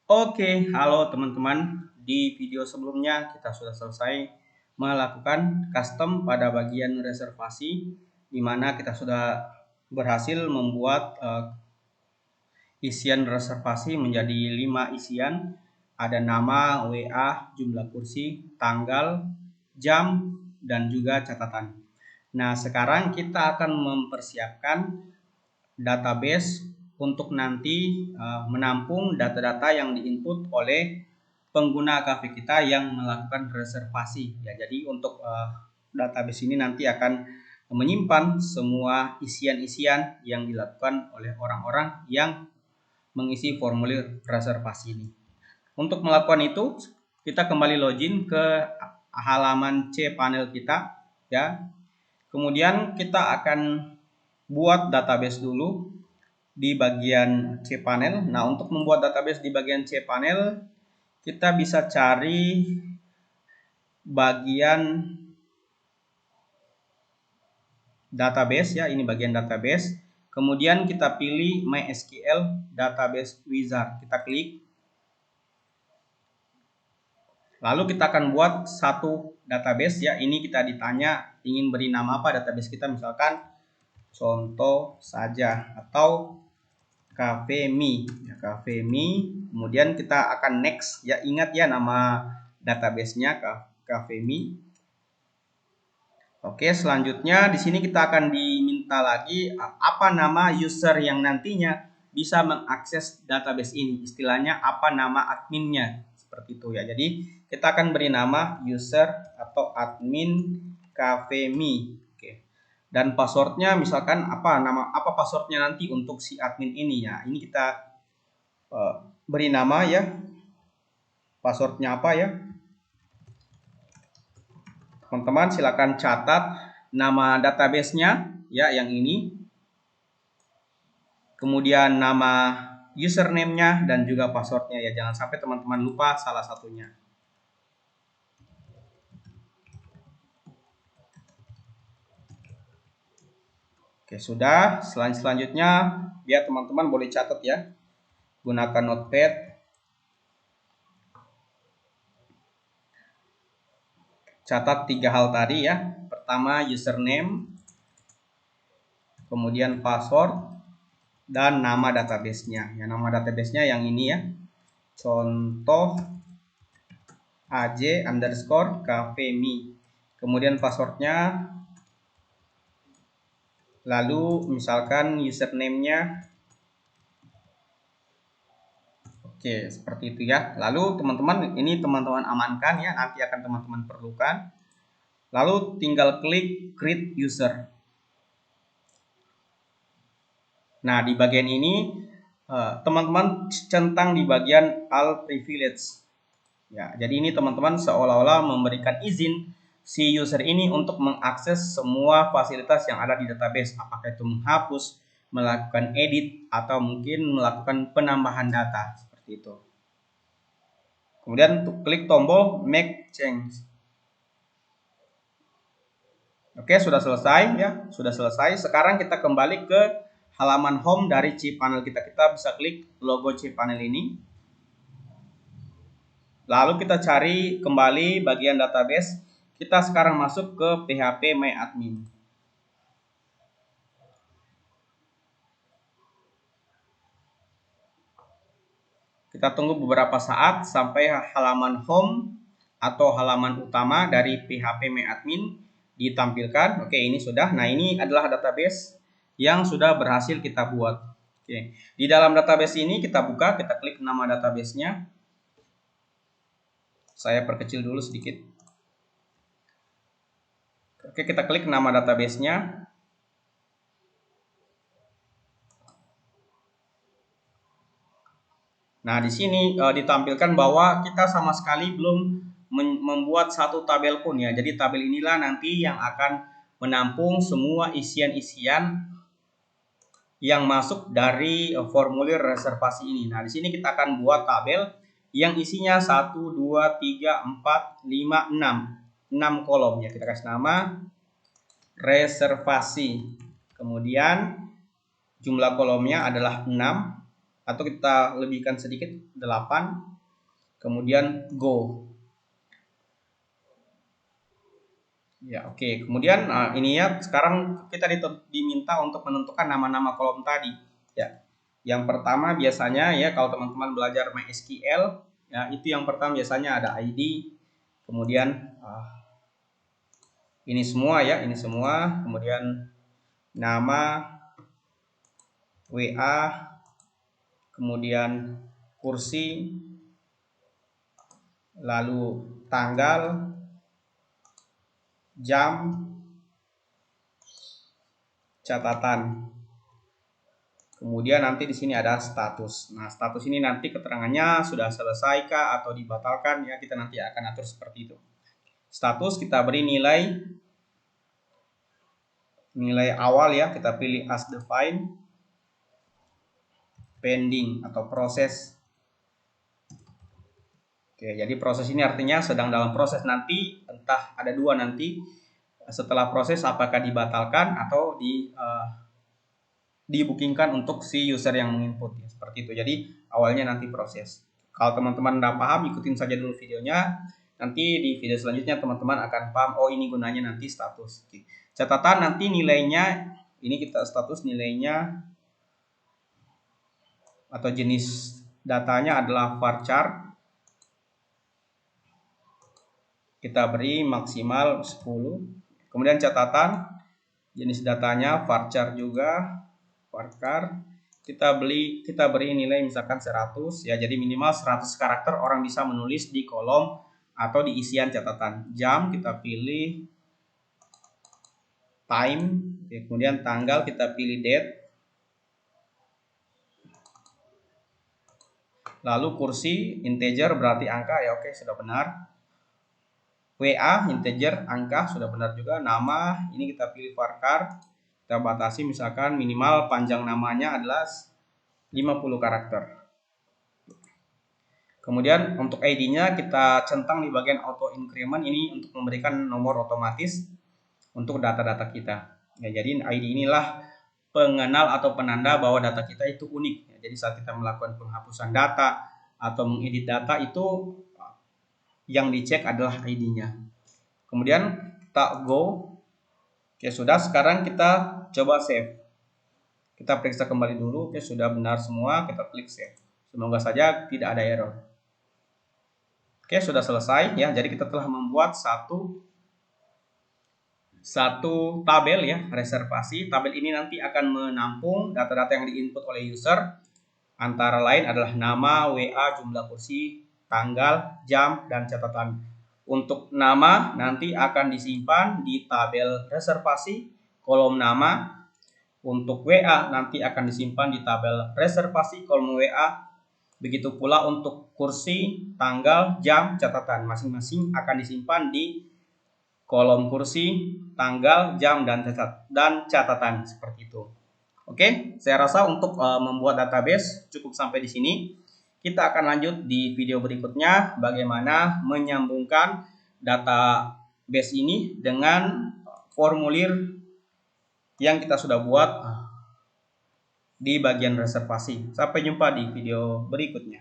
Oke, halo teman-teman. Di video sebelumnya kita sudah selesai melakukan custom pada bagian reservasi, di mana kita sudah berhasil membuat isian reservasi menjadi 5 isian. Ada nama, WA, jumlah kursi, tanggal, jam, dan juga catatan. Nah, sekarang kita akan mempersiapkan database untuk nanti menampung data-data yang diinput oleh pengguna kafe kita yang melakukan reservasi ya. Jadi untuk database ini nanti akan menyimpan semua isian-isian yang dilakukan oleh orang-orang yang mengisi formulir reservasi ini. Untuk melakukan itu, kita kembali login ke halaman cPanel kita ya. Kemudian kita akan buat database dulu di bagian cPanel. Nah, untuk membuat database di bagian cPanel, kita bisa cari bagian database ya, ini bagian database. Kemudian kita pilih MySQL Database Wizard. Kita klik. Lalu kita akan buat satu database ya. Ini kita ditanya ingin beri nama apa database kita, misalkan contoh saja atau Cafe.me ya, Cafe.me. Kemudian kita akan next ya, ingat ya nama database-nya Cafe.me. Oke, selanjutnya di sini kita akan diminta lagi apa nama user yang nantinya bisa mengakses database ini. Istilahnya apa nama adminnya, seperti itu ya. Jadi kita akan beri nama user atau admin Cafe.me. Oke. Dan passwordnya misalkan apa passwordnya nanti untuk si admin ini ya. Ini kita beri nama ya. Passwordnya apa ya? Teman-teman silakan catat nama database-nya ya, yang ini. Kemudian nama username-nya dan juga password-nya ya. Jangan sampai teman-teman lupa salah satunya. Oke, sudah. Selanjutnya biar teman-teman boleh catat ya. Gunakan notepad. Catat 3 hal tadi ya. Pertama username, kemudian password, dan nama database-nya. Ya, nama database-nya yang ini ya. Contoh aj_cafe.me. Kemudian passwordnya, lalu misalkan username-nya. Oke, seperti itu ya. Lalu teman-teman, ini teman-teman amankan ya, nanti akan teman-teman perlukan. Lalu tinggal klik create user. Nah, di bagian ini teman-teman centang di bagian all privilege. Ya, jadi ini teman-teman seolah-olah memberikan izin si user ini untuk mengakses semua fasilitas yang ada di database. Apakah itu menghapus, melakukan edit, atau mungkin melakukan penambahan data. Seperti itu. Kemudian klik tombol make change. Oke, sudah selesai ya, sudah selesai. Sekarang kita kembali ke halaman home dari cPanel kita. Kita bisa klik logo cPanel ini. Lalu kita cari kembali bagian database. Kita sekarang masuk ke PHP My Admin. Kita tunggu beberapa saat sampai halaman home atau halaman utama dari PHP My Admin ditampilkan. Oke, ini sudah. Nah, ini adalah database yang sudah berhasil kita buat. Oke, di dalam database ini kita buka, kita klik nama database-nya. Saya perkecil dulu sedikit. Oke, kita klik nama database-nya. Nah, di sini ditampilkan bahwa kita sama sekali belum membuat satu tabel pun ya. Jadi tabel inilah nanti yang akan menampung semua isian-isian yang masuk dari formulir reservasi ini. Nah, di sini kita akan buat tabel yang isinya 1, 2, 3, 4, 5, 6. 6 kolom ya. Kita kasih nama reservasi. Kemudian jumlah kolomnya adalah 6. atau kita lebihkan sedikit 8, kemudian go. Ya, oke. Kemudian ini ya, sekarang kita diminta untuk menentukan nama-nama kolom tadi. Ya. Yang pertama biasanya ya, kalau teman-teman belajar MySQL, ya itu yang pertama biasanya ada ID, kemudian ini semua ya, ini semua, kemudian nama, WA, kemudian kursi, lalu tanggal, jam, catatan. Kemudian nanti di sini ada status. Nah, status ini nanti keterangannya sudah selesai kah atau dibatalkan ya, kita nanti akan atur seperti itu. Status kita beri nilai awal ya, kita pilih as defined, pending atau proses. Oke, jadi proses ini artinya sedang dalam proses, nanti entah ada dua nanti setelah proses apakah dibatalkan atau dibookingkan untuk si user yang menginput ya, seperti itu. Jadi awalnya nanti proses. Kalau teman-teman udah paham, ikutin saja dulu videonya. Nanti di video selanjutnya teman-teman akan paham, oh ini gunanya nanti status. Oke. Catatan nanti nilainya, ini kita status nilainya atau jenis datanya adalah varchar. Kita beri maksimal 10. Kemudian catatan jenis datanya varchar juga. Varchar kita beri nilai misalkan 100 ya, jadi minimal 100 karakter orang bisa menulis di kolom atau di isian catatan. Jam kita pilih time, kemudian tanggal kita pilih date, lalu kursi integer berarti angka ya, oke sudah benar. WA integer angka sudah benar juga. Nama ini kita pilih varchar, kita batasi misalkan minimal panjang namanya adalah 50 karakter. Kemudian untuk ID-nya kita centang di bagian auto increment, ini untuk memberikan nomor otomatis untuk data-data kita. Ya, jadi ID inilah pengenal atau penanda bahwa data kita itu unik. Ya, jadi saat kita melakukan penghapusan data atau mengedit data itu yang dicek adalah ID-nya. Kemudian kita go. Oke, sudah, sekarang kita coba save. Kita periksa kembali dulu. Oke, sudah benar semua, kita klik save. Semoga saja tidak ada error. Oke, sudah selesai ya. Jadi kita telah membuat satu tabel ya, reservasi. Tabel ini nanti akan menampung data-data yang diinput oleh user. Antara lain adalah nama, WA, jumlah kursi, tanggal, jam, dan catatan. Untuk nama nanti akan disimpan di tabel reservasi kolom nama. Untuk WA nanti akan disimpan di tabel reservasi kolom WA. Begitu pula untuk kursi, tanggal, jam, catatan. Masing-masing akan disimpan di kolom kursi, tanggal, jam, dan catatan. Seperti itu. Oke, saya rasa untuk membuat database cukup sampai di sini. Kita akan lanjut di video berikutnya bagaimana menyambungkan database ini dengan formulir yang kita sudah buat di bagian reservasi. Sampai jumpa di video berikutnya.